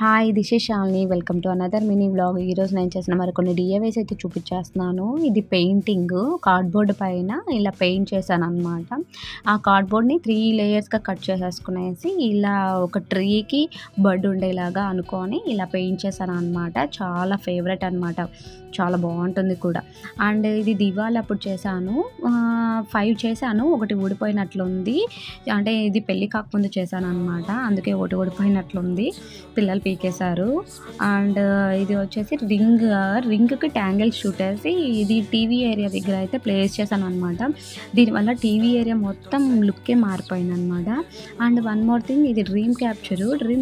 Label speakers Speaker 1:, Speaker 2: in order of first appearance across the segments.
Speaker 1: Hi this is Shalini. Welcome to another mini vlog. ఈరోజు నేను చేసిన మరికొన్ని డిఐవైస్ అయితే చూపించేస్తున్నాను. ఇది పెయింటింగ్ కార్డ్బోర్డ్ పైన ఇలా పెయింట్ చేశాను అనమాట. ఆ కార్డ్బోర్డ్ని 3 లేయర్స్గా కట్ చేసేసుకునేసి ఇలా ఒక ట్రీకి బర్డ్ ఉండేలాగా అనుకొని ఇలా పెయింట్ చేశాను అనమాట. చాలా ఫేవరెట్ అనమాట, చాలా బాగుంటుంది కూడా. అండ్ ఇది దివాళి అప్పుడు చేశాను. 5 చేశాను, ఒకటి ఊడిపోయినట్లుంది. అంటే ఇది పెళ్ళి కాకముందు చేశాను అనమాట, అందుకే ఒకటి ఊడిపోయినట్లుంది, పిల్లలు పీకేశారు. అండ్ ఇది వచ్చేసి రింగ్కి ట్యాంగిల్స్ చుట్టేసి ఇది టీవీ ఏరియా దగ్గర అయితే ప్లేస్ చేశాను అనమాట. దీనివల్ల టీవీ ఏరియా మొత్తం లుక్కే మారిపోయింది అనమాట. అండ్ వన్ మోర్ థింగ్, ఇది డ్రీమ్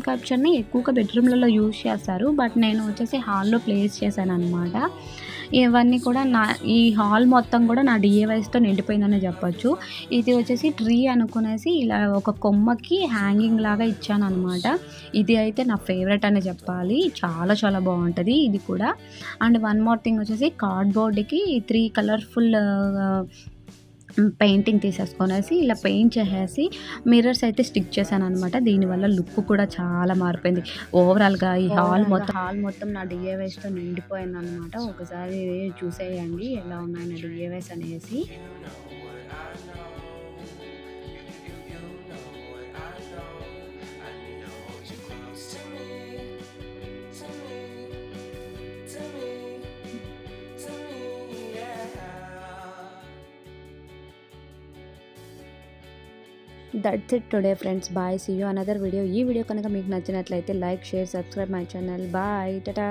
Speaker 1: క్యాప్చర్ని ఎక్కువగా బెడ్రూమ్లలో యూజ్ చేస్తారు, బట్ నేను వచ్చేసి హాల్లో ప్లేస్ చేశాను అనమాట. ఇవన్నీ కూడా ఈ హాల్ మొత్తం కూడా నా డిఐవైస్తో నిండిపోయిందనే చెప్పొచ్చు. ఇది వచ్చేసి ట్రీ అనుకునేసి ఇలా ఒక కొమ్మకి హ్యాంగింగ్ లాగా ఇచ్చాను అనమాట. ఇది అయితే నా ఫేవరెట్ అనే చెప్పాలి, చాలా చాలా బాగుంటుంది ఇది కూడా. అండ్ వన్ మోర్ థింగ్ వచ్చేసి కార్డ్బోర్డ్కి 3 కలర్ఫుల్ పెయింటింగ్ తీసేసుకొనేసి ఇలా పెయింట్ చేసేసి మిర్రర్స్ అయితే స్టిక్ చేశాను అనమాట. దీనివల్ల లుక్ కూడా చాలా మారిపోయింది. ఓవరాల్గా ఈ హాల్ మొత్తం నా డిఐవైస్తో నిండిపోయింది అనమాట. ఒకసారి చూసేయండి ఎలా ఉన్నాయి నా డిఐవైస్ అనేసి. That's it today friends. Bye, see you another video. ఈ వీడియో కనుక మీకు నచ్చినట్లయితే like, share, subscribe my channel. Bye, Tata.